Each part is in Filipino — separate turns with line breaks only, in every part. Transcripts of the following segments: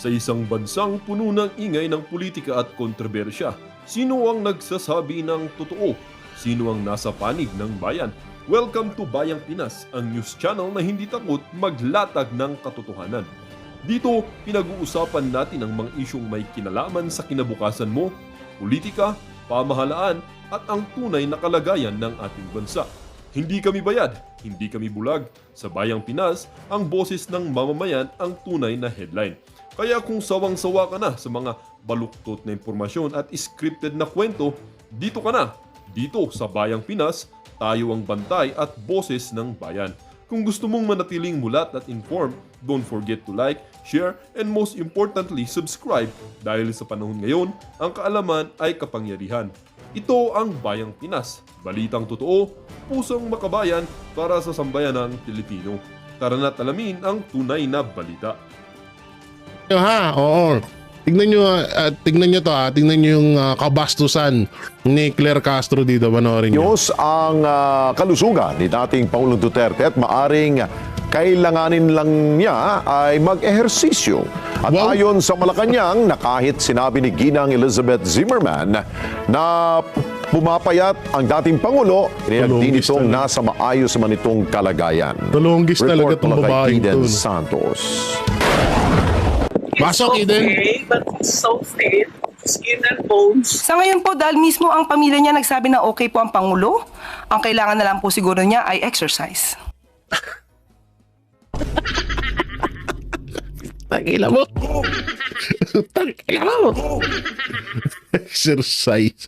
Sa isang bansang puno ng ingay ng politika at kontrobersya, sino ang nagsasabi ng totoo? Sino ang nasa panig ng bayan? Welcome to Bayang Pinas, ang news channel na hindi takot maglatag ng katotohanan. Dito, pinag-uusapan natin ang mga isyong may kinalaman sa kinabukasan mo, politika, pamahalaan at ang tunay na kalagayan ng ating bansa. Hindi kami bayad, hindi kami bulag. Sa Bayang Pinas, ang boses ng mamamayan ang tunay na headline. Kaya kung sawang-sawa ka na sa mga baluktot na impormasyon at scripted na kwento, dito ka na. Dito sa Bayang Pinas, tayo ang bantay at boses ng bayan. Kung gusto mong manatiling mulat at informed, don't forget to like, share, and most importantly, subscribe dahil sa panahon ngayon, ang kaalaman ay kapangyarihan. Ito ang Bayang Pinas, balitang totoo, pusong makabayan para sa sambayanang Pilipino. Tara na't alamin ang tunay na balita.
Oo. Tignan nyo to ha. Tignan nyo yung kabastusan ni Claire Castro dito. Panoorin nyo.
Ang kalusugan ni dating Pangulong Duterte at maaring kailanganin lang niya ay mag-ehersisyo. At
Wow.
ayon sa Malacanang, na kahit sinabi ni Ginang Elizabeth Zimmerman na pumapayat ang dating Pangulo, din
Tulongis
itong
talaga.
nasa maayos man itong kalagayan.
Tulonggis talaga
Report
itong
mula kay
babaeng
Eden
to.
Santos.
Pasok, Eden.
Okay, but it's so fit, skin and bones.
Sa ngayon po, dahil mismo ang pamilya niya nagsabi na okay po ang Pangulo, ang kailangan na lang po siguro niya ay exercise.
Tangila mo. Tangila mo. Exercise.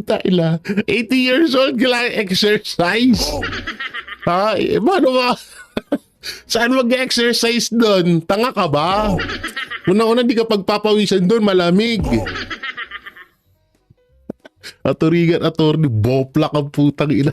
Tangila. 80 years old, kailangan exercise. Ha? Paano ba? Saan mag-exercise doon? Tanga ka ba? Una-una di ka pagpapawisan doon, malamig. Aturigan, attorney, boplak ang putang ina.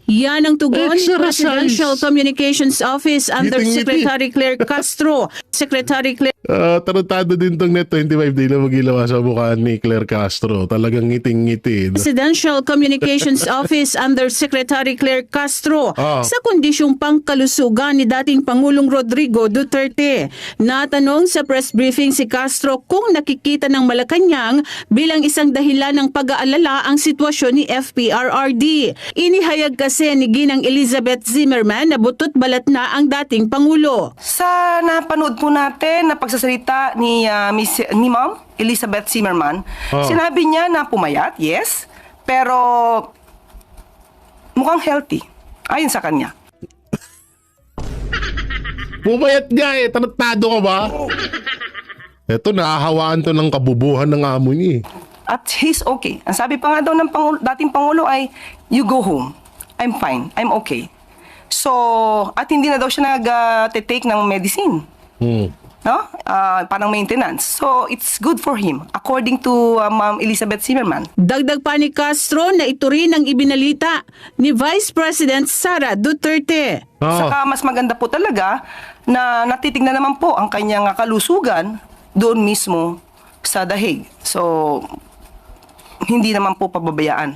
Yan ang tugon ng
Exercise.
Presidential Communications Office under
Ngiting-ngiti.
Secretary Claire Castro. Secretary Claire
Tarantado din tong net 25 day na magilawa sa mukha ni Claire Castro. Talagang ngiting-ngiti.
Presidential Communications Office under Secretary Claire Castro sa kondisyong pangkalusugan ni dating Pangulong Rodrigo Duterte. Natanong sa press briefing si Castro kung nakikita ng Malacanang bilang isang dahilan ng pag-aalala ang sitwasyon ni FPRRD. Inihayag kasi ni Ginang Elizabeth Zimmerman na butot balat na ang dating Pangulo.
Sa napanood po natin na pagsasalita ni Ma'am Elizabeth Zimmerman, sinabi niya na pumayat, yes, pero mukhang healthy, ayon sa kanya.
Pumayat nga eh. Tarantado ka ba? Eto, nakahawaan to ng kabubuhan ng amo niya eh.
At he's okay. Ang sabi pa nga daw ng dating Pangulo ay, you go home. I'm fine. I'm okay. So, at hindi na daw siya nag-take ng medicine. No? Parang maintenance. So, it's good for him, according to Ma'am Elizabeth Zimmerman.
Dagdag pa ni Castro na ito rin ang ibinalita ni Vice President Sara Duterte.
Saka mas maganda po talaga na natitignan naman po ang kanyang kalusugan doon mismo sa dahig. So, hindi naman po pababayaan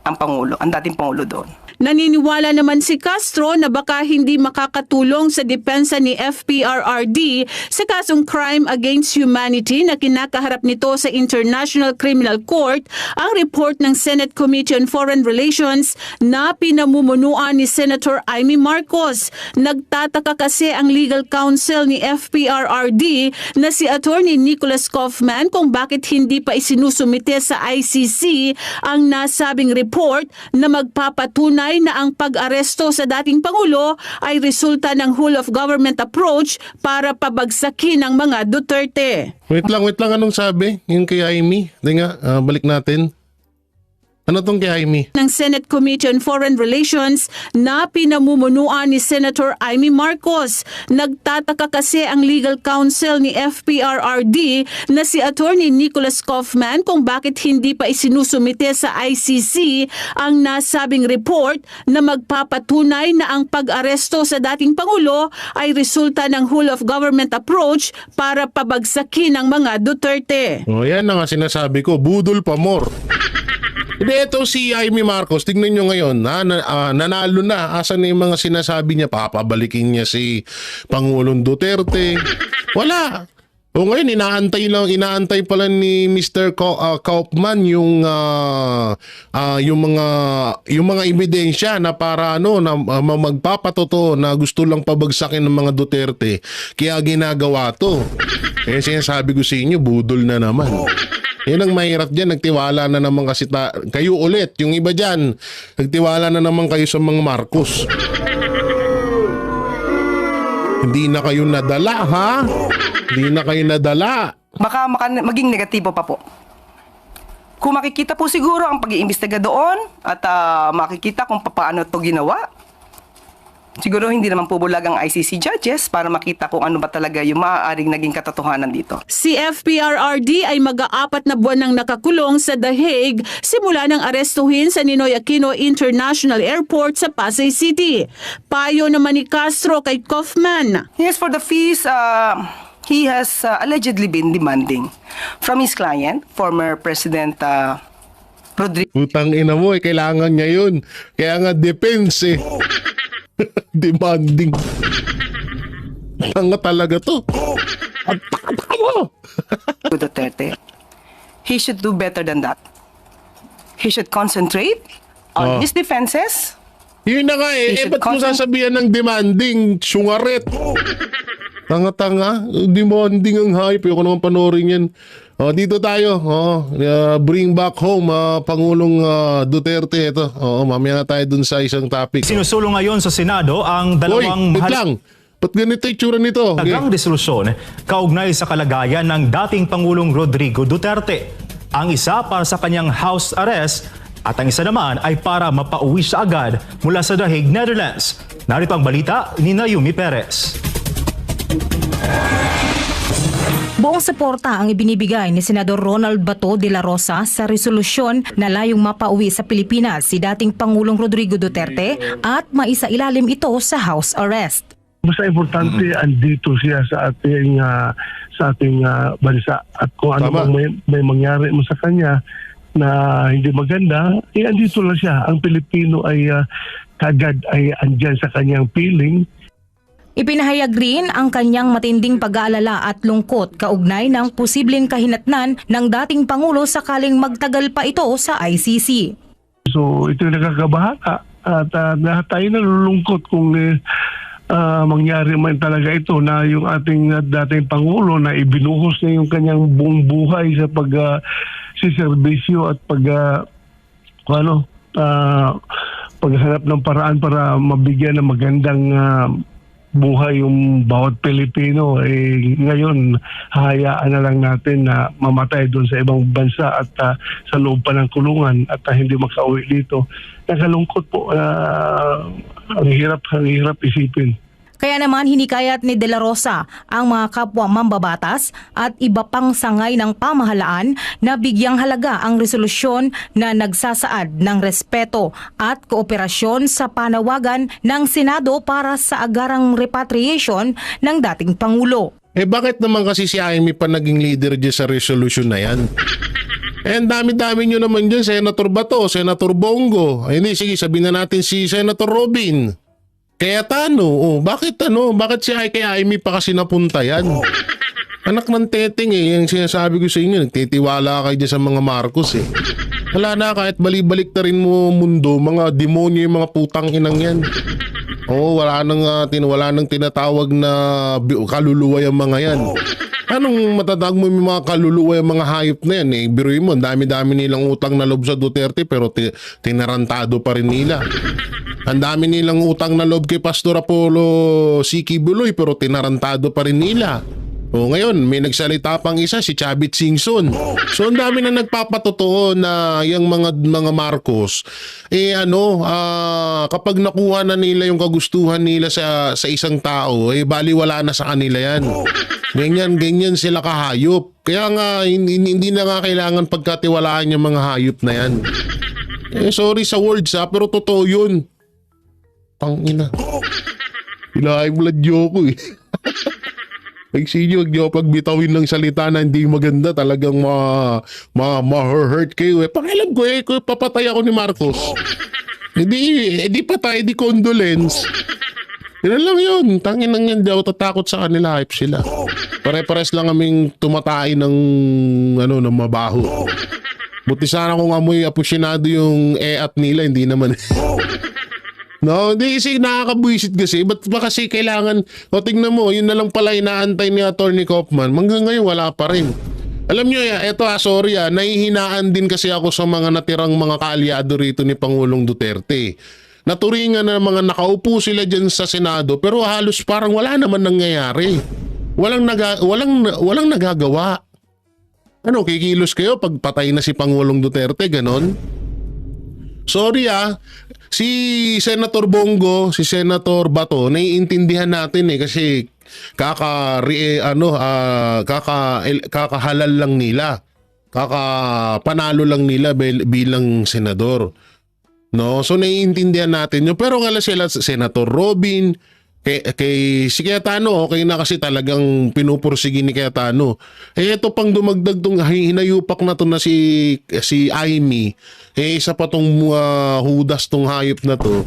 ang Pangulo, ang dating Pangulo doon.
Naniniwala naman si Castro na baka hindi makakatulong sa depensa ni FPRRD sa kasong crime against humanity na kinakaharap nito sa International Criminal Court ang report ng Senate Committee on Foreign Relations na pinamumunuan ni Senator Amy Marcos. Nagtataka kasi ang legal counsel ni FPRRD na si Attorney Nicholas Kaufman kung bakit hindi pa isinusumite sa ICC ang nasabing report na magpapatunay na ang pag-aresto sa dating Pangulo ay resulta ng whole of government approach para pabagsakin ang mga Duterte.
Wait lang. Anong sabi? Yung kay Amy? Hindi nga, balik natin. Ano tong kay Amy?
Ng Senate Committee on Foreign Relations na pinamumunuan ni Senator Amy Marcos. Nagtataka kasi ang legal counsel ni FPRRD na si Attorney Nicholas Kaufman kung bakit hindi pa isinusumite sa ICC ang nasabing report na magpapatunay na ang pag-aresto sa dating Pangulo ay resulta ng whole of government approach para pabagsakin ang mga Duterte.
Yan na nga sinasabi ko. Budol pa more. Hindi, ito si Amy Marcos, tignan nyo ngayon, nanalo na. Asan na yung mga sinasabi niya, papabalikin niya si Pangulong Duterte. Wala. O ngayon, inaantay pala ni Mr. Kaufman yung mga ebidensya na para na magpapatotoo na gusto lang pabagsakin ng mga Duterte. Kaya ginagawa to. Kaya sinasabi ko sa inyo, budol na naman. Yan ang mahirap dyan, nagtiwala na naman kasi kayo ulit, yung iba dyan, nagtiwala na naman kayo sa mga Marcos. Hindi na kayo nadala, ha? Hindi na kayo nadala.
Baka maging negatibo pa po. Kung makikita po siguro ang pag-iimbestiga doon at makikita kung paano ito ginawa, siguro hindi naman po bulag ang ICC judges para makita kung ano ba talaga yung maaaring naging katotohanan dito.
Si FPRRD ay mag-aapat na buwan nang nakakulong sa The Hague simula nang arestuhin sa Ninoy Aquino International Airport sa Pasay City. Payo naman ni Castro kay Kaufman.
Yes, for the fees, he has allegedly been demanding from his client, former President Rodrigo.
Utang ina mo, kailangan niya yun. Kaya nga defense demanding. Tanga talaga to. Ang tanga mo.
Duterte. He should do better than that. He should concentrate on his defenses.
Yun na nga ba't mo sasabihan ng demanding? Sungaret. Tanga-tanga. Demanding ang hype. Ayoko naman panoorin yan. Dito tayo. Bring back home Pangulong Duterte. Ito. Mamaya na tayo dun sa isang topic.
Sinusulong ngayon sa Senado ang dalawang
wait lang. Ba't ganito yung tsura nito?
mahalagang resolusyon kaugnay sa kalagayan ng dating Pangulong Rodrigo Duterte. Ang isa para sa kanyang house arrest at ang isa naman ay para mapauwi siya agad mula sa The Hague, Netherlands. Narito ang balita ni Naomi Perez.
Buong suporta ang ibinibigay ni Senador Ronald Bato de la Rosa sa resolusyon na layong mapauwi sa Pilipinas si dating Pangulong Rodrigo Duterte at maisailalim ito sa house arrest.
Basta importante andito siya sa ating bansa at kung ano bang may mangyari mo sa kanya na hindi maganda, andito lang siya. Ang Pilipino ay kagad ay andyan sa kanyang piling.
Ipinahayag rin ang kanyang matinding pag-aalala at lungkot kaugnay ng posibleng kahinatnan ng dating Pangulo sakaling magtagal pa ito sa ICC.
So ito yung nakakabahala at lahat tayo nalulungkot kung mangyari man talaga ito na yung ating dating Pangulo na ibinuhos niya yung kanyang buong buhay sa pagsiservisyo at paghanap ng paraan para mabigyan ng magandang buhay yung bawat Pilipino. Ngayon hahayaan na lang natin na mamatay doon sa ibang bansa at sa loob pa ng kulungan at hindi makauwi dito. Nakalungkot po. Ang hirap isipin.
Kaya naman hinikayat ni De La Rosa ang mga kapwa mambabatas at iba pang sangay ng pamahalaan na bigyang halaga ang resolusyon na nagsasaad ng respeto at kooperasyon sa panawagan ng Senado para sa agarang repatriation ng dating Pangulo.
Bakit naman kasi si Amy pa naging leader dyan sa resolution na yan? Ang dami-dami nyo naman dyan, Senator Bato, Senator Bongo. Hindi, sige, sabihin na natin si Senator Robin. Kaya bakit si kay Amy pa kasi napunta yan? Anak ng teteng yung sinasabi ko sa inyo, nagtitiwala kayo dyan sa mga Marcos Wala na, kahit balik na rin mo mundo, mga demonyo yung mga putang inang yan. Wala nang tinatawag na kaluluwa yung mga yan. Anong matatawag mo yung mga kaluluwa yung mga hayop na yan? Biruin mo, dami-dami nilang utang na loob sa Duterte pero tinarantado pa rin nila. Ang dami nilang utang na loob kay Pastor Apollo Siki Buloy pero tinarantado pa rin nila. Ngayon, may nagsalita pang isa, si Chavit Singson. So, ang dami na nagpapatotoo na yung mga Marcos, kapag nakuha na nila yung kagustuhan nila sa isang tao, baliwala na sa kanila yan. Ganyan sila kahayop. Kaya nga, hindi na nga kailangan pagkatiwalaan yung mga hayop na yan. Sorry sa words pero totoo yun. Pangina. Ilahay mo lang joke Huwag niyo pagbitawin ng salita na hindi maganda, talagang ma-hurt kayo eh. Pakialam ko eh, kung papatay ako ni Marcos. Hindi patay, hindi condolence. Yan lang yun. Tangin lang yan, di ako tatakot sa kanila, hype sila. Pare-pares lang kaming tumatay ng mabaho. Buti sana kung amoy apusinado yung at nila, hindi naman. No, hindi kasi nakakabwisit kasi. Ba't ba kasi kailangan, tingnan mo, yun na lang pala inaantay ni Atty. Kaufman. Hanggang ngayon wala pa rin. Alam nyo, sorry, nahihinaan din kasi ako sa mga natirang mga kaalyado rito ni Pangulong Duterte. Naturingan na mga nakaupo sila dyan sa Senado pero halos parang wala naman nangyayari. Walang nagagawa. Ano, kikilos kayo pag patay na si Pangulong Duterte, ganon? Sorry si Senator Bongo, si Senator Bato, naiintindihan natin kasi kakahalal lang nila. Kakapanalo lang nila bilang senador. No, so naiintindihan natin yun. Pero nga sila, Senator Robin, si Cayetano, okay na kasi talagang pinupursige ni Cayetano. Ito pang dumagdag tong hinayupak na to na si Amy. Isa pa tong hudas tong hayop na to.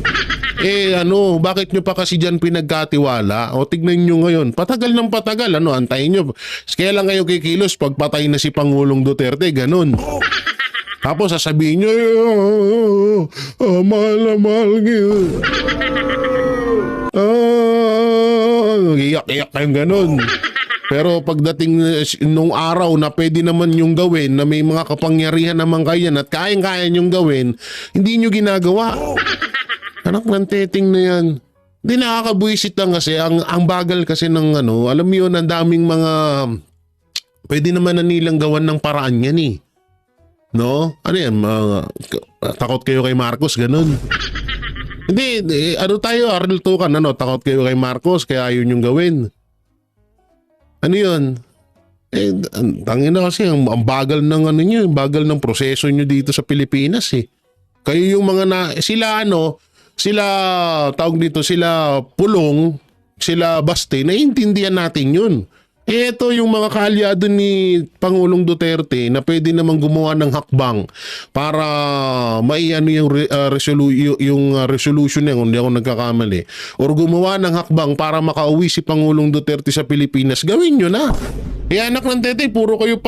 Bakit nyo pa kasi dyan pinagkatiwala? O tignan nyo ngayon, patagal ng patagal, antayin nyo. Kaya lang kayo kikilos pag patay na si Pangulong Duterte, ganun. Tapos sasabihin nyo, mahal na mahal kayo. Iyak-iyak kayong ganun. Pero pagdating nung araw na pwede naman yung gawin, na may mga kapangyarihan naman kayo at kayang-kaya nyong gawin, hindi nyo ginagawa. Anak ng teting na yan. Hindi, nakakabwisit lang kasi. Ang bagal kasi ng alam mo yun, ang daming mga pwede naman na nilang gawan ng paraan yan eh. No? Ano yan? Takot kayo kay Marcos, ganun. Hindi, tayo, Arnel Tukan, takot kayo kay Marcos, kaya ayaw niyong gawin. Ano yun? Tangin na kasi, ang bagal ng nyo, bagal ng proseso nyo dito sa Pilipinas eh. Kayo yung mga sila tawag dito, sila Pulong, sila Baste, naiintindihan natin yun. Ito yung mga kaalyado ni Pangulong Duterte na pwede namang gumawa ng hakbang para yung resolution niya, kung hindi ako nagkakamali, or gumawa ng hakbang para makauwi si Pangulong Duterte sa Pilipinas. Gawin nyo na. Anak ng tete, puro kayo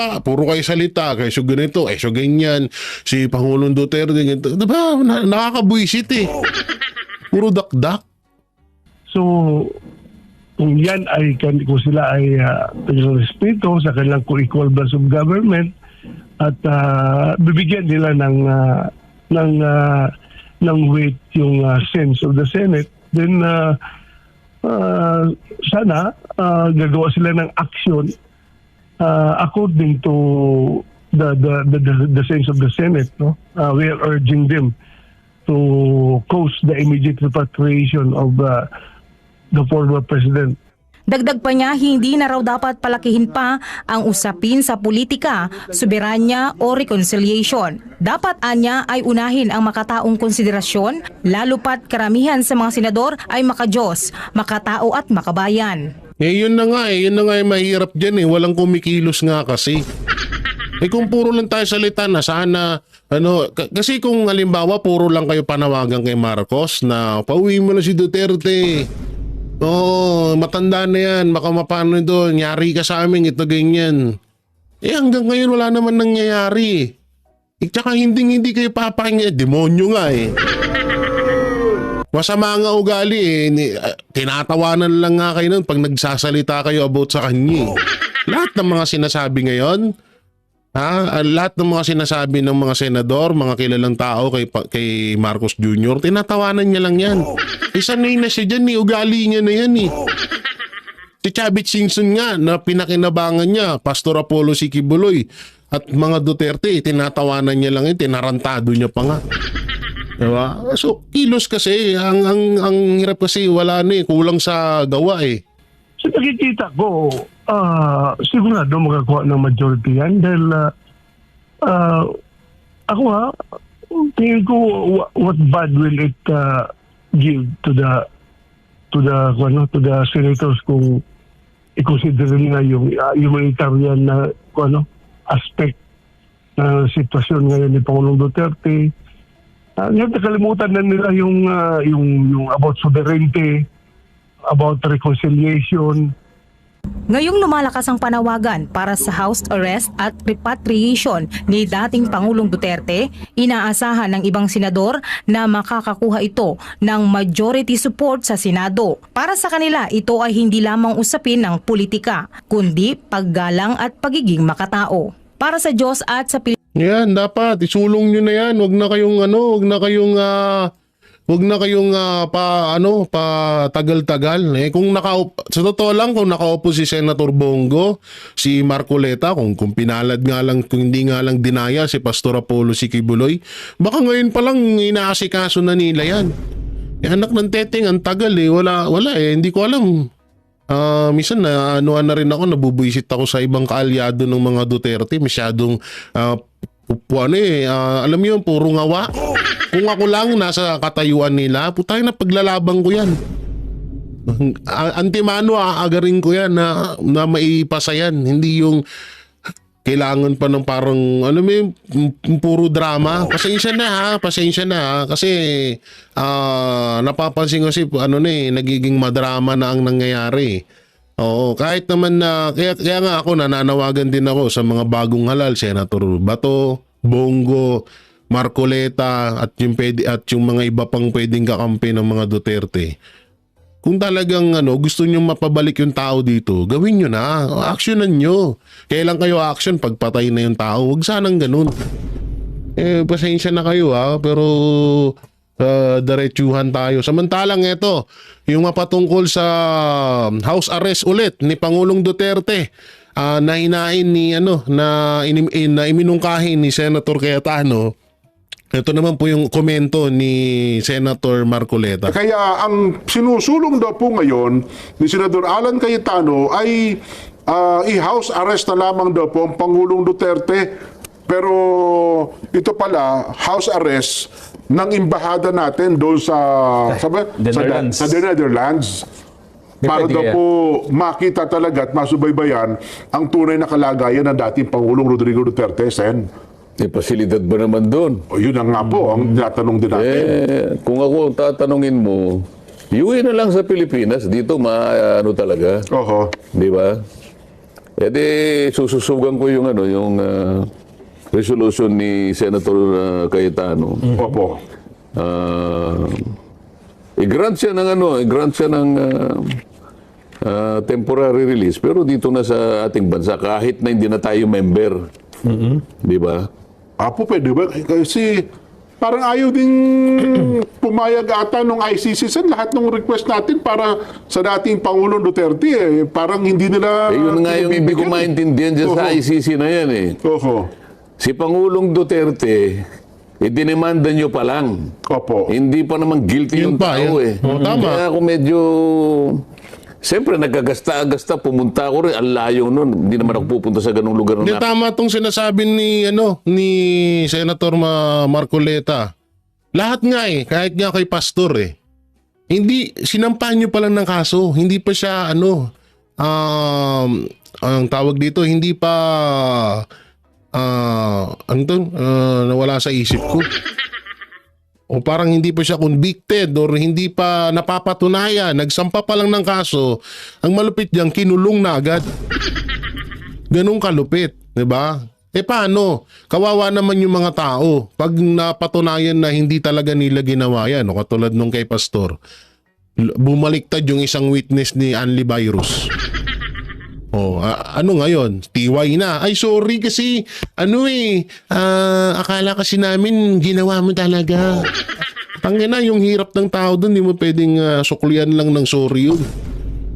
salita, kayo so ganito, so ganyan, si Pangulong Duterte, ganito. Diba? Nakakabwisit eh. Puro dakdak.
So, kung yan kung sila ay respeto sa kanilang co-equal branch of government at bibigyan nila ng weight yung sense of the Senate, then sana gagawa sila ng action according to the sense of the Senate. No? We are urging them to cause the immediate repatriation of the former president.
Dagdag pa niya, hindi na raw dapat palakihin pa ang usapin sa politika, soberanya o reconciliation. Dapat anya ay unahin ang makataong konsiderasyon, lalo pat karamihan sa mga senador ay makajos, makatao at makabayan.
Yun na nga yung mahirap dyan walang kumikilos nga kasi. Kung puro lang tayo salita na sana, kasi kung halimbawa puro lang kayo panawagan kay Marcos na pauwi mo na si Duterte. Matanda na yan, baka mapano doon, nyari ka sa amin, ito ganyan. Hanggang ngayon wala naman nangyayari. Tsaka hindi kayo papakinggan, demonyo nga Masama nga ugali tinatawanan lang nga kayo nun pag nagsasalita kayo about sa kanya Lahat ng mga sinasabi ngayon, lahat ng mga sinasabi ng mga senador, mga kilalang tao kay Marcos Jr., tinatawanan niya lang yan. Sanay na siya dyan ugali niya na yan Si Chavit Singson nga na pinakinabangan niya, Pastor Apollo Sikibuloy at mga Duterte, tinatawanan niya lang tinarantado niya pa nga. Diba? So kilos kasi, ang hirap kasi wala kulang sa gawa
So nakikita ko, sigurado magakuha ng majority yan dahil ako tingin ko what bad will it give to the senators kung i-consider nila yung humanitarian na aspect na sitwasyon ngayon ni Pangulong Duterte. Nakalimutan na nila yung about sovereignty, about reconciliation.
Ngayong lumalakas ang panawagan para sa house arrest at repatriation ni dating Pangulong Duterte, inaasahan ng ibang senador na makakakuha ito ng majority support sa Senado. Para sa kanila, ito ay hindi lamang usapin ng politika, kundi paggalang at pagiging makatao. Para sa Diyos at sa Pilipinas.
Yan, dapat isulong nyo na yan. Huwag na kayong pa tagal-tagal. Kung sa totoo lang, kung nakaupo si Senator Bongo, si Marcoleta, kung pinalad nga lang, kung hindi nga lang dinaya si Pastor Apollo si Kibuloy, baka ngayon pa lang inaasikaso na nila yan. Anak ng teteng, ang tagal wala hindi ko alam. Minsan na rin ako, nabubwisit ako sa ibang kaalyado ng mga Duterte, masyadong alam mo yun, puro ngawa. Kung ako lang nasa katayuan nila, putay na paglalaban ko yan. Antimano aagarin ko yan na maipasa yan. Hindi yung kailangan pa ng parang, alam mo yun, puro drama. Pasensya na kasi napapansin ko nagiging madrama na ang nangyayari. Oo, kahit naman kaya nga ako nananawagan din ako sa mga bagong halal, Senator Bato, Bongo, Marcoleta at yung mga iba pang pwedeng kakampi ng mga Duterte. Kung talagang gusto niyo mapabalik yung tao dito, gawin niyo na, actionan niyo. Kailan kayo action pagpatay na yung tao? Huwag sanang ganun. Pasensya na kayo pero diretsuhan tayo. Samantalang ito, yung mapatungkol sa house arrest ulit ni Pangulong Duterte, na hinain na iminungkahi ni Senator Cayetano. Ito naman po yung komento ni Senator Marcoleta.
Kaya ang sinusulong daw po ngayon ni Senador Alan Cayetano ay i-house arrest na lamang daw po ang Pangulong Duterte. Pero ito pala, house arrest ng imbahada natin doon sa Netherlands. Para daw po makita talaga at masubaybayan ang tunay na kalagayan ng dating Pangulong Rodrigo Duterte, Sen.
Pasilidad ba naman doon?
O yun nga po, ang tatanong din natin.
Kung ako tatanungin mo, iuwi na lang sa Pilipinas, dito talaga.
Oho.
Di ba? Sususugan ko yung resolution ni Senator Cayetano.
Opo.
I-grant siya ng temporary release, pero dito na sa ating bansa, kahit na hindi na tayo member. Di ba?
Apo, pwede ba? Kasi parang ayaw din pumayag ata nung ICC sa lahat ng request natin para sa dating Pangulong Duterte. Parang hindi nila...
yun nga yung hindi ko maintindihan dyan sa ICC na yan
Oho.
Si Pangulong Duterte, dinemanda nyo pa lang.
Opo.
Hindi pa naman guilty yung tao
Tama.
Kaya ako medyo... Siyempre, nagkagasta-gasta, pumunta ako rin, ang layo nun. Hindi naman ako pupunta sa ganung lugar.
Hindi, tama itong sinasabi ni Senator Marcoleta. Lahat nga kahit nga kay Pastor hindi, sinampahan nyo pa lang ng kaso. Hindi pa siya, ang tawag dito, hindi pa, nawala sa isip ko. O parang hindi pa siya convicted or hindi pa napapatunayan, nagsampa pa lang ng kaso, ang malupit diyan kinulong na agad. Ganun kalupit, 'di ba? Paano? Kawawa naman yung mga tao pag napatunayan na hindi talaga nila ginawa yan, o katulad nung kay Pastor. Bumaliktad yung isang witness ni Anli Virus. Ano ngayon? TY na. Ay, sorry kasi, akala kasi namin ginawa mo talaga. Tangina, yung hirap ng tao doon, di mo pwedeng suklian lang ng sorry yun.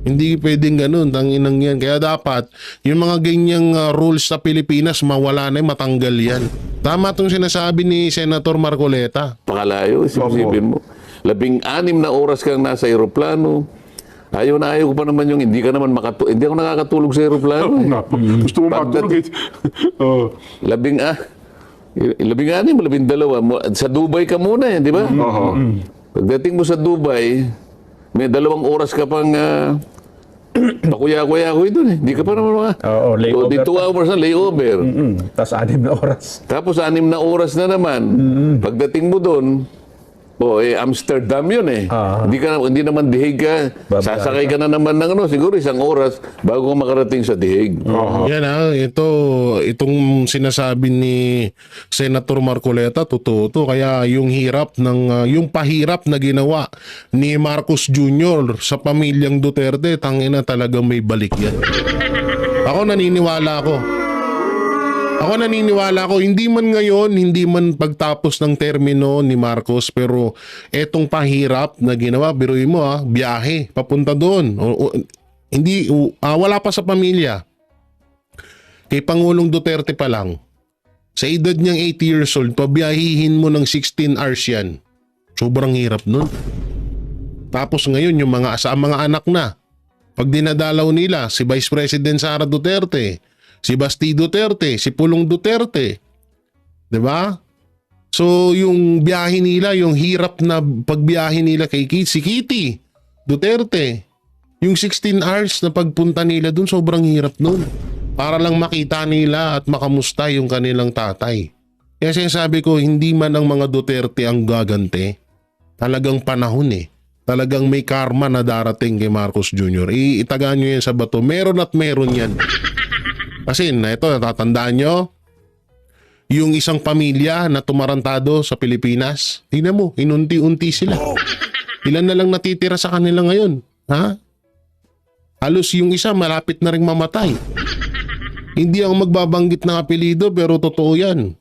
Hindi pwedeng ganun, tanginang yan. Kaya dapat, yung mga ganyang rules sa Pilipinas, mawala na, matanggal yan. Tama itong sinasabi ni Senator Marcoleta.
Pakalayo, isipin mo. 16 na oras kang nasa aeroplano. Ayaw ko pa naman yung hindi ako nakakatulog sa aeroplano.
Gusto mo matulog
12, sa Dubai ka muna di ba? Pagdating mo sa Dubai, may 2 oras ka pang pakuya-kuya ko ito eh. Hindi ka pa naman mga...
Oo, layover
Di 2
pa.
hours na layover.
Tapos 6 na oras.
Tapos 6 na oras na naman. Pagdating mo doon, Amsterdam yun eh. Hindi naman dihig ka. Sasakay ka na naman ng siguro 1 oras bago ka makarating sa dihig.
Yan itong sinasabi ni Senator Marcoleta, totoo to. Kaya yung pahirap na ginawa ni Marcos Jr. sa pamilyang Duterte, tangina talagang may balik yan. Ako naniniwala ko, hindi man ngayon, hindi man pagtapos ng termino ni Marcos, pero etong pahirap na ginawa, biruin mo biyahe, papunta doon. Wala pa sa pamilya. Kay Pangulong Duterte pa lang, sa edad niyang 80 years old, pabiyahihin mo ng 16 hours yan. Sobrang hirap nun. Tapos ngayon, yung mga anak na, pag dinadalaw nila, si Vice President Sara Duterte, si Basti Duterte, si Pulong Duterte. 'Di ba? So yung biyahe nila, yung hirap na pagbiyahe nila kay si Kitty Duterte, yung 16 hours na pagpunta nila dun, sobrang hirap nun. Para lang makita nila at makamusta yung kanilang tatay. Kaya sinasabi ko, hindi man ang mga Duterte ang gagante. Talagang panahon eh. Talagang may karma na darating kay Marcos Jr. Itagaan nyo yan sa bato. Meron at meron yan. Kasi natatandaan nyo, yung isang pamilya na tumarantado sa Pilipinas, tingnan mo, inunti-unti sila. Ilan na lang natitira sa kanila ngayon? Halos yung isa malapit na rin mamatay. Hindi ako magbabanggit ng apelido pero totoo yan.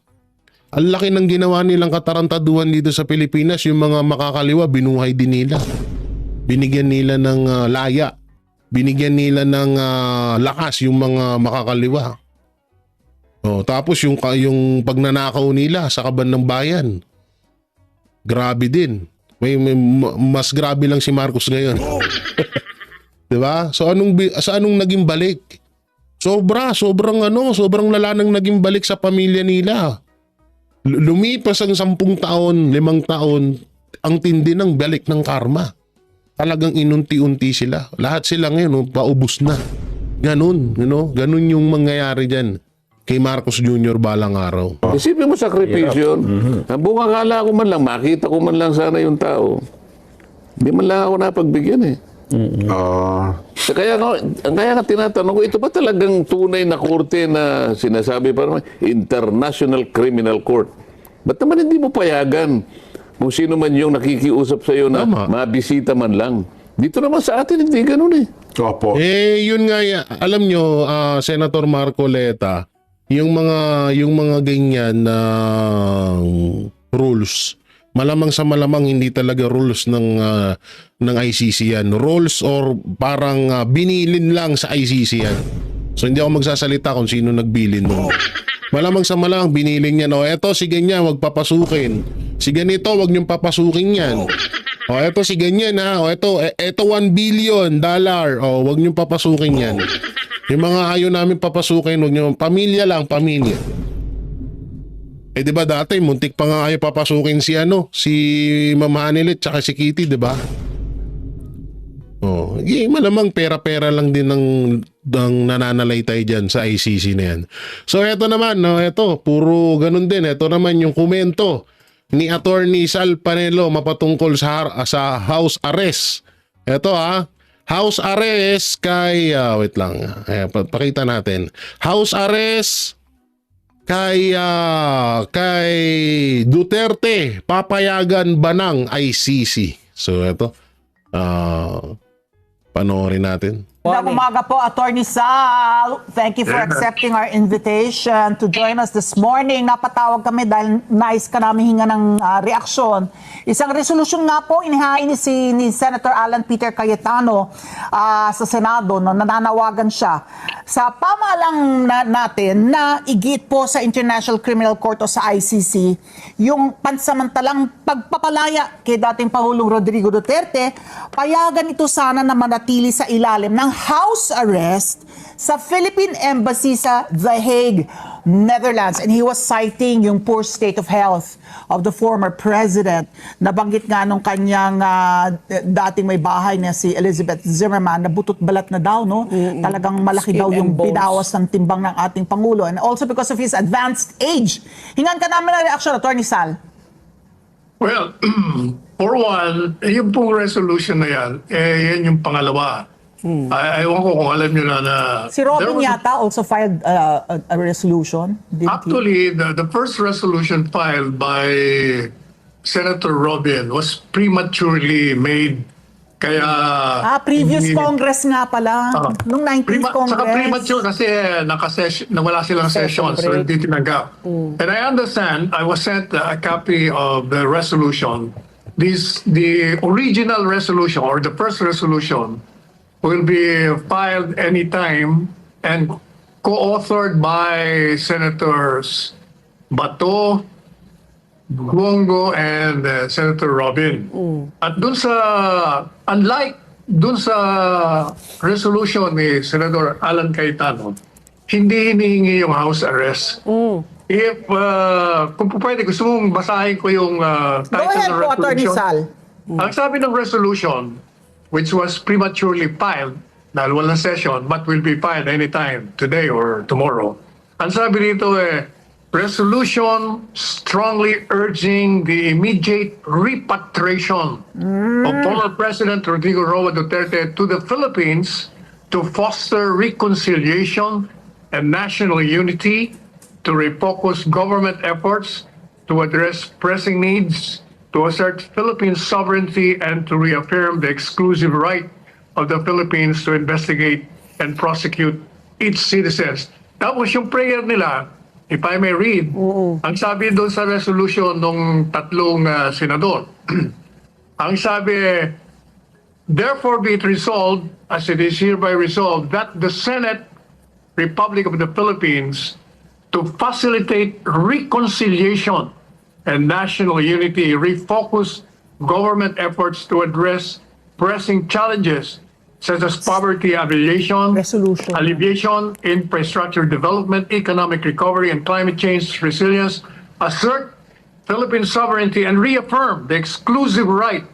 Ang laki ng ginawa nilang katarantaduhan dito sa Pilipinas, yung mga makakaliwa, binuhay din nila. Binigyan nila ng laya. Binigyan nila ng lakas yung mga makakaliwa. Tapos yung pagnanakaw nila sa kaban ng bayan. Grabe din. May mas grabe lang si Marcos ngayon. 'Di ba? So anong naging balik? Sobrang lala nang naging balik sa pamilya nila. Lumipas ang 10 taon, 5 taon, ang tindi ng balik ng karma. Talagang inunti-unti sila. Lahat sila ngayon, paubos na. Ganun yung mangyayari dyan kay Marcos Jr. balang araw.
Isipin mo sakripisyo. Ang buong akala ko man lang, makita ko man lang sana yung tao. Hindi man lang ako napagbigyan eh. Kaya nga tinatanong ko, ito ba talagang tunay na korte na sinasabi pa naman, International Criminal Court? Ba't naman hindi mo payagan kung sino man yung nakikiusap sa iyo na mabisita man lang? Dito naman sa atin, hindi ganun eh.
Opo.
Yun nga, alam nyo, Senator Marcoleta, yung mga ganyan na rules, malamang sa malamang hindi talaga rules ng ICC yan. Rules or parang binilin lang sa ICC yan. So hindi ako magsasalita kung sino nagbilin mo. Malamang sa malamang binilin niya, eto si ganyan, wag papasukin. Si ganito, wag niyong papasukin yan. Eto si ganyan eto $1 billion. Wag niyong papasukin yan. Yung mga ayaw namin papasukin, wag niyong, pamilya lang, pamilya. Di ba dati, muntik pa nga ayaw papasukin si Ma'am Hanilet tsaka si Kitty, di ba? Malamang pera-pera lang din ng nananalaytay dyan sa ICC na yan. So eto naman, puro ganun din. Eto naman yung komento ni Attorney Sal Panelo mapatungkol sa house arrest. Eto house arrest kay, wait lang, pakita natin. House arrest kay Duterte, papayagan ba ng ICC? So eto, panoorin natin.
Magandang umaga po, Attorney Sal. Thank you for accepting our invitation to join us this morning. Napatawag kami dahil nais ka namin hinga ng reaksyon. Isang resolusyon nga po inihain ni Senator Alan Peter Cayetano sa Senado. Nananawagan siya sa pamahalang natin na igit po sa International Criminal Court o sa ICC yung pansamantalang pagpapalaya kay dating Pangulong Rodrigo Duterte. Payagan ito sana na manatili sa ilalim ng house arrest sa Philippine Embassy sa The Hague. Netherlands. And he was citing yung poor state of health of the former president. Nabanggit nga nung kanyang dating may bahay na si Elizabeth Zimmerman na butot balat na daw, no? Talagang malaki
Skin
daw yung
and bones.
binawas ng timbang ng ating Pangulo. And also because of his advanced age. Hingan ka namin ng reaksyon, Atty. Sal.
Well, for one, yung pong resolution na yan, yan yung pangalawa. Ewan ko kung alam nyo na
Si
there
Robin
was
yata also filed a resolution. Didn't he?
actually, the first resolution filed by Senator Robin was prematurely made. Kaya
Previous
hindi-
Congress nga pala. Nung 19th Congress.
Saka premature kasi nawala silang
Session
session, so
break.
hindi tinanggap. And I understand, I was sent a copy of the resolution. The original resolution or the first resolution will be filed anytime and co-authored by Senators Bato, Bongo, and Senator Robin. At unlike dun sa resolution ni Senator Alan Cayetano, hindi hinihingi yung house arrest. If, kung pwede, gusto mong basahin ko yung title
ahead
ng
po, Atty.
resolution.
Sal.
Ang sabi ng resolution, which was prematurely filed, dahil walang session, but will be filed anytime, today or tomorrow. Ang sabi dito resolution strongly urging the immediate repatriation of former President Rodrigo Roa Duterte to the Philippines to foster reconciliation and national unity, to refocus government efforts to address pressing needs, to assert Philippine sovereignty, and to reaffirm the exclusive right of the Philippines to investigate and prosecute its citizens. Tapos yung prayer nila, if I may read, ang sabi doon sa resolution ng tatlong senador, ang sabi, therefore be it resolved, as it is hereby resolved, that the Senate, Republic of the Philippines, to facilitate reconciliation and national unity, refocus government efforts to address pressing challenges such as poverty alleviation, infrastructure development, economic recovery, and climate change resilience, assert Philippine sovereignty, and reaffirm the exclusive right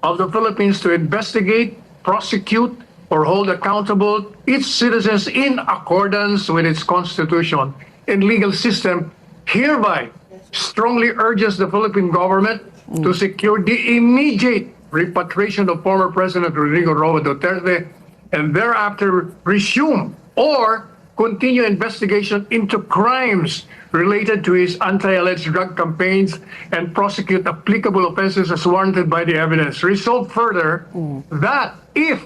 of the Philippines to investigate, prosecute, or hold accountable its citizens in accordance with its constitution and legal system, hereby strongly urges the Philippine government to secure the immediate repatriation of former President Rodrigo Roa Duterte and thereafter resume or continue investigation into crimes related to his anti-alleged drug campaigns and prosecute applicable offenses as warranted by the evidence. Resolve further that if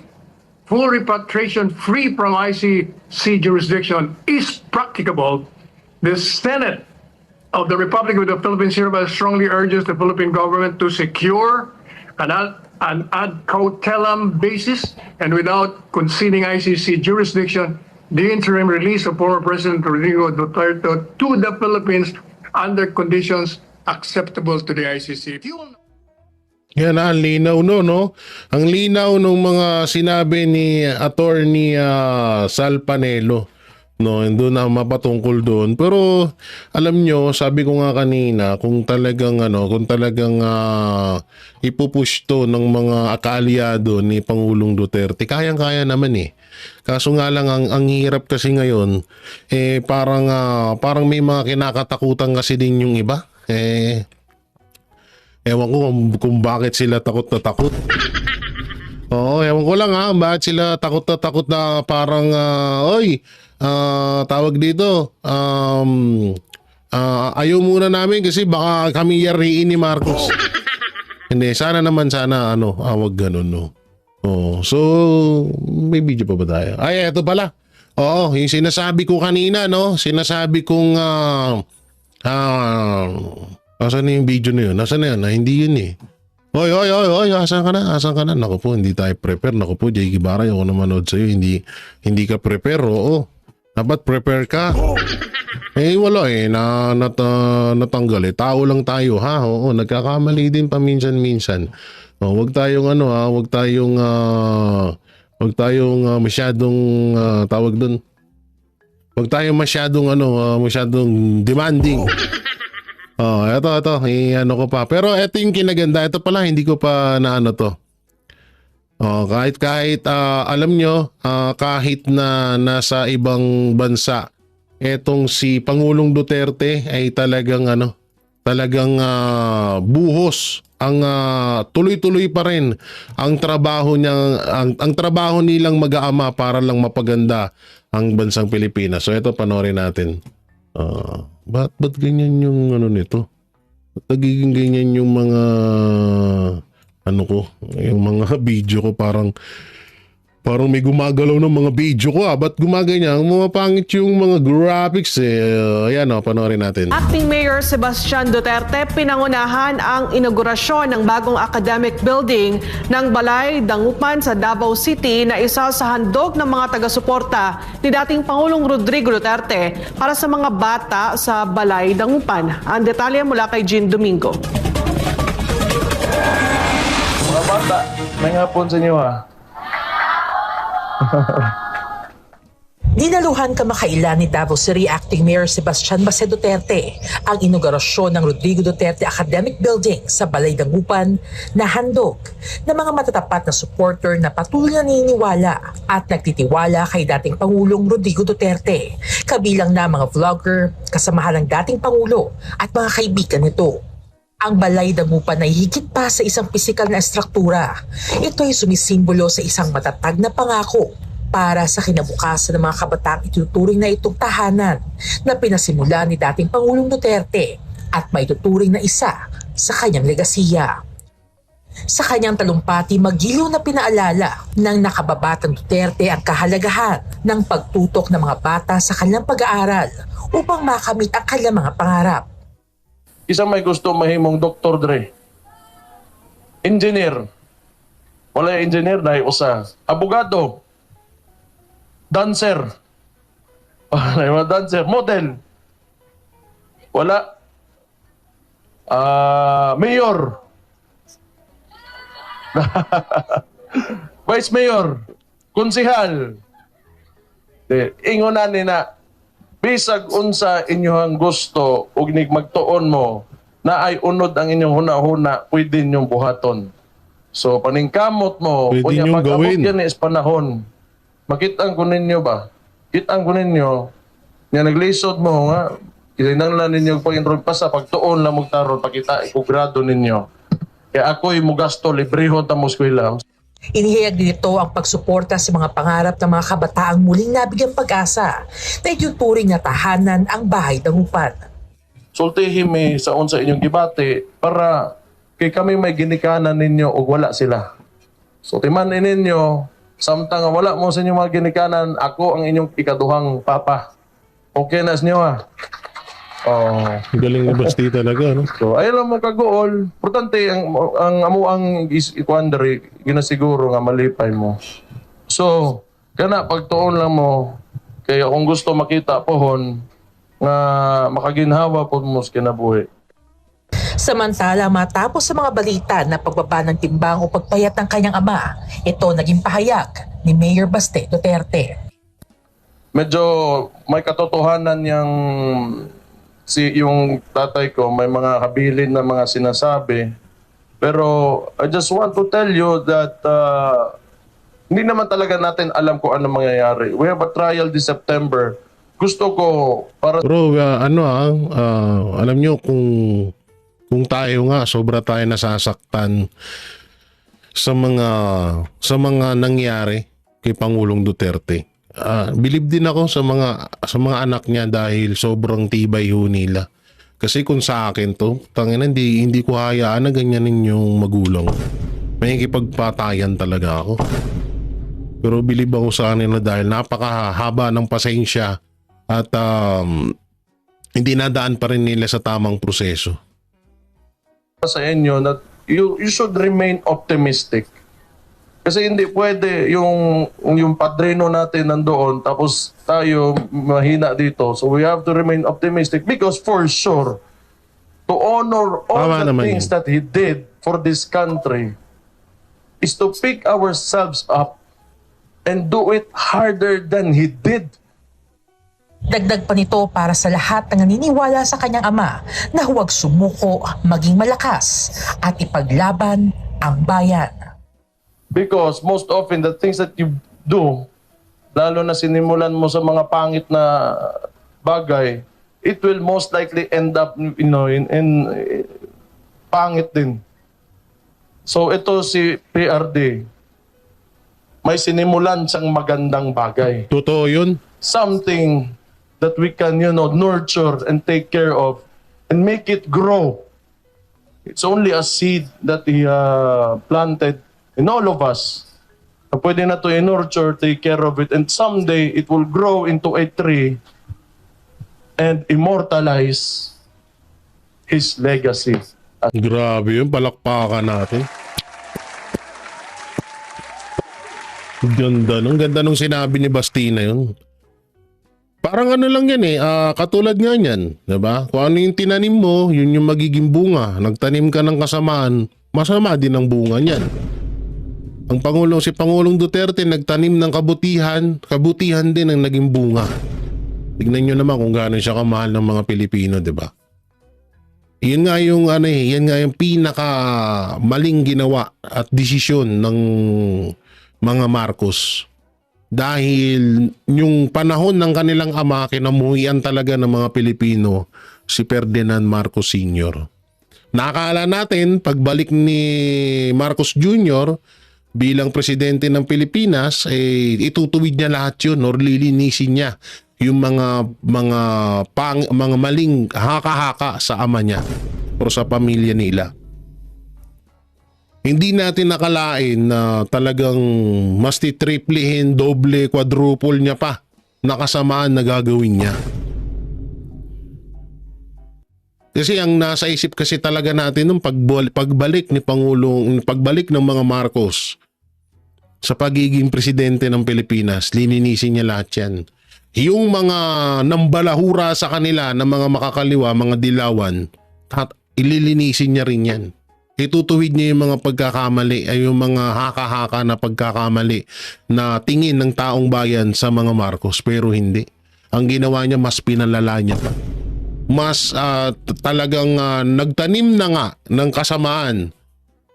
full repatriation free from ICC jurisdiction is practicable, the Senate of the Republic of the Philippines hereby strongly urges the Philippine government to secure an ad cautelam basis and without conceding ICC jurisdiction, the interim release of former President Rodrigo Duterte to the Philippines under conditions acceptable to the ICC. If you will...
Yan ang linaw no? Ang linaw ng mga sinabi ni Attorney Sal Panelo. No, doon na mapatungkol doon. Pero alam nyo, sabi ko nga kanina, kung talagang ipupush to ng mga kaalyado ni Pangulong Duterte, kayang-kaya naman eh. Kaso nga lang ang hirap kasi ngayon, parang may mga kinakatakutan kasi din yung iba. Ewan ko kung bakit sila takot na takot. Oo, ewan ko lang bakit sila takot na parang tawag dito, ayaw muna namin kasi baka kami yariin ni Marcos. Hindi, sana wag ganun, no. Oh, so may video pa ba tayo? Ay, eto pala. Oo, yung sinasabi ko kanina, no? Sinasabi kong asan na yung video na yun? Nasaan na yun? Hindi yun eh. Oy, asan ka na? Naku po, hindi tayo prepare. Naku po, Jay Guevara, ako na manood sa'yo. Hindi ka prepare, oo. Dapat prepare ka. Wala natanggal eh. Tao lang tayo, ha? Oo, nagkakamali din paminsan-minsan. Oh, wag tayong masyadong tawag doon. Huwag tayo masyadong demanding. Ito, i-ano ko pa. Pero ito yung kinaganda. Ito pala, hindi ko pa naano to. Kahit alam nyo, kahit na nasa ibang bansa, etong si Pangulong Duterte ay talagang buhos ang tuloy-tuloy pa rin ang trabaho niya, ang trabaho nilang mag-aama para lang mapaganda ang bansang Pilipinas. So ito, panoorin natin. Ba't ganyan yung nito? Ba't nagiging ganyan yung mga yung mga video ko, parang may gumagalaw ng mga video ko. Ba't gumaganyan? Pumapangit yung mga graphics Ayan panoorin natin.
Acting Mayor Sebastian Duterte pinangunahan ang inaugurasyon ng bagong academic building ng Balay Dangupan sa Davao City na isa sa handog ng mga taga-suporta ni dating Pangulong Rodrigo Duterte para sa mga bata sa Balay Dangupan. Ang detalye mula kay Jean Domingo.
Mga bata, may hapon sa inyo
Dinaluhan kamakailan ni Davao City Acting Mayor Sebastian Base Duterte ang inaugurasyon ng Rodrigo Duterte Academic Building sa Balay Dangupan na handog ng mga matatapat na supporter na patuloy na naniniwala at nagtitiwala kay dating Pangulong Rodrigo Duterte, kabilang na mga vlogger, kasamahan ng dating Pangulo at mga kaibigan nito. Ang Balay Dangupan ay higit pa sa isang pisikal na estruktura. Ito ay sumisimbolo sa isang matatag na pangako para sa kinabukasan ng mga kabataang ituturing na itong tahanan na pinasimula ni dating Pangulong Duterte at maituturing na isa sa kanyang legasiya. Sa kanyang talumpati, magiliw na pinaalala ng nakababatang Duterte ang kahalagahan ng pagtutok ng mga bata sa kanilang pag-aaral upang makamit ang kanilang mga pangarap.
Isa may gusto mahimong Dr. Dre. Engineer. Wala engineer dahil usa. Abogado. Dancer. Dancer. Model. Wala. Mayor. Vice Mayor. Konsihal. Ingonan ni na bisag unsa inyohang gusto ug magtuon mo na ay unod ang inyong huna-huna, pwede ninyong buhaton. So paningkamot mo,
pwede
kunya pag-abot
gawin.
yan is panahon. Makitang ko ninyo ba? Kitang ko ninyo, nga naglisod mo nga, ilinanglan ninyo pag-enroll pa sa pagtuon na magtaron, pakita ikugrado ninyo. Kaya ako'y mugasto, librehon ta mo eskwela.
Inihayag dito ang pagsuporta sa mga pangarap ng mga kabataang muling nabigyang pag-asa na ituturing na tahanan ang Bahay Dangupan.
Sultihin mi sa unsa inyong gibati para kay kami may ginikanan ninyo o wala sila. So timanin ninyo, samtang wala mo sa inyong mga ginikanan, ako ang inyong ikaduhang papa. Okay na sa inyo
Galing ni Basti talaga, no?
So, ayun lang mo kagool. Importante, ang amo ang ikuandari, ginasiguro nga malipay mo. So, kana pagtuon lang mo, kaya kung gusto makita pohon, nga makaginhawa po mo sa kinabuhi.
Samantala, matapos sa mga balita na pagbaba ng timbang o pagpayat ng kanyang ama, ito naging pahayag ni Mayor Baste Duterte.
Medyo may katotohanan yung tatay ko, may mga habilin na mga sinasabi. Pero I just want to tell you that hindi naman talaga natin alam kung ano mangyayari. We have a trial this September. Gusto ko para...
Bro, alam nyo kung tayo nga, sobra tayo nasasaktan sa mga nangyari kay Pangulong Duterte. Believe din ako sa mga anak niya dahil sobrang tibay ho nila. Kasi kung sa akin to, tangina, hindi ko hayaan na ganyanin yung magulang. May ikipagpatayan talaga ako. Pero believe ako sa kanila dahil napakahaba ng pasensya at hindi nadaan pa rin nila sa tamang proseso.
Sa inyo na you should remain optimistic. Kasi hindi pwede yung padrino natin nandoon tapos tayo mahina dito. So we have to remain optimistic because for sure, to honor all the things that he did for this country is to pick ourselves up and do it harder than he did.
Dagdag pa nito para sa lahat ng naniniwala sa kanyang ama na huwag sumuko, maging malakas at ipaglaban ang bayan.
Because most often the things that you do, lalo na sinimulan mo sa mga pangit na bagay, it will most likely end up in pangit din. So ito si PRD, may sinimulan siyang magandang bagay.
Totoo yun.
Something that we can, nurture and take care of and make it grow. It's only a seed that he planted in all of us. Na pwede na to i-nurture, take care of it, and someday it will grow into a tree and immortalize his legacy.
Grabe yun, palakpakan natin. Ganda nung sinabi ni Basti na yun. Parang ano lang yan katulad nga niyan, diba? Kung ano yung tinanim mo, yun yung magiging bunga. Nagtanim ka ng kasamaan, masama din ang bunga niyan. Si Pangulong Duterte nagtanim ng kabutihan din ang naging bunga. Tignan nyo naman kung gaano siya kamahal ng mga Pilipino, diba? Yan nga yung pinaka maling ginawa at desisyon ng mga Marcos. Dahil yung panahon ng kanilang ama, kinamuhian talaga ng mga Pilipino si Ferdinand Marcos Sr. Nakakala natin, pagbalik ni Marcos Jr. bilang presidente ng Pilipinas, itutuwid niya lahat yun or lilinisin niya yung mga maling haka-haka sa ama niya o sa pamilya nila. Hindi natin nakalain na talagang mas titriplihin, doble, quadruple niya pa na kasamaan na gagawin niya. Kasi ang nasa isip kasi talaga natin nung pagbalik ng mga Marcos sa pagiging presidente ng Pilipinas, lininisin niya lahat yan. Yung mga nambalahura sa kanila ng mga makakaliwa, mga dilawan, ililinisin niya rin yan. Itutuwid niya yung mga pagkakamali, ay yung mga haka-haka na pagkakamali na tingin ng taong bayan sa mga Marcos, pero hindi. Ang ginawa niya, mas pinalala niya pa. Mas talagang nagtanim na nga ng kasamaan,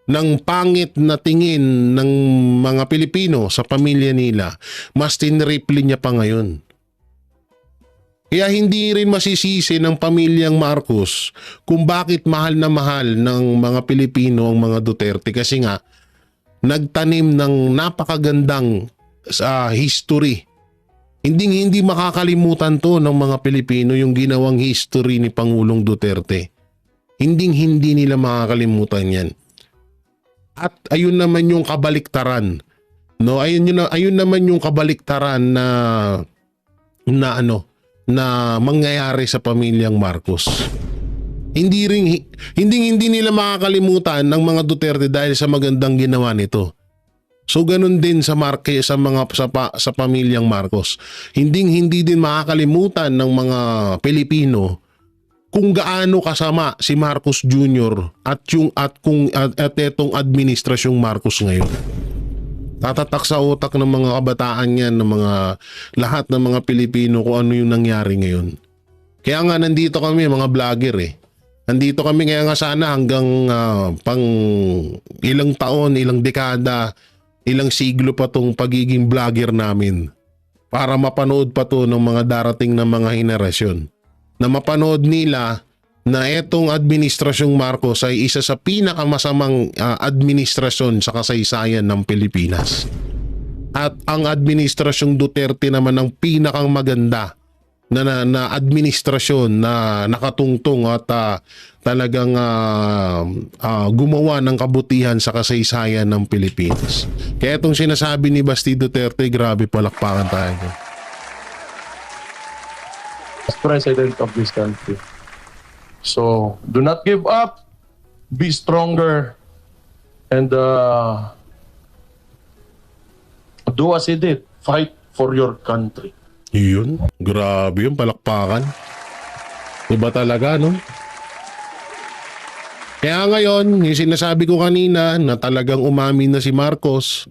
ng pangit na tingin ng mga Pilipino sa pamilya nila, mas tinripli niya pa ngayon. Kaya hindi rin masisisi ng pamilyang Marcos kung bakit mahal na mahal ng mga Pilipino ang mga Duterte, kasi nga nagtanim ng napakagandang history. Hindi makakalimutan to ng mga Pilipino yung ginawang history ni Pangulong Duterte. Hindi nila makakalimutan yan. At ayun naman yung kabaliktaran. No, ayun naman yung kabaliktaran na mangyayari sa pamilyang Marcos. Hindi nila makakalimutan ng mga Duterte dahil sa magandang ginawa nito. So ganun din sa pamilyang Marcos. Hindi din makakalimutan ng mga Pilipino kung gaano kasama si Marcos Jr. at etong administrasyong Marcos ngayon. Tatatak sa utak ng mga kabataan yan, ng mga lahat ng mga Pilipino kung ano yung nangyari ngayon. Kaya nga nandito kami mga vlogger Nandito kami kaya nga sana hanggang pang ilang taon, ilang dekada, ilang siglo pa tong pagiging vlogger namin. Para mapanood pa to ng mga darating na mga henerasyon. Na mapanood nila na etong administrasyong Marcos ay isa sa pinakamasamang administrasyon sa kasaysayan ng Pilipinas. At ang administrasyong Duterte naman ang pinakang maganda na administrasyon na nakatungtong at talagang gumawa ng kabutihan sa kasaysayan ng Pilipinas. Kaya itong sinasabi ni Basti Duterte, grabe, palakpakan tayo.
As president of this country. So, do not give up, be stronger, and do as he did, fight for your country.
Yun, grabe yung palakpakan. Iba talaga, no? Kaya ngayon, yung sinasabi ko kanina na talagang umamin na si Marcos,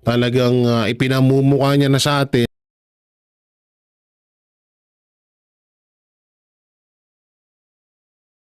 talagang ipinamumukha niya na sa atin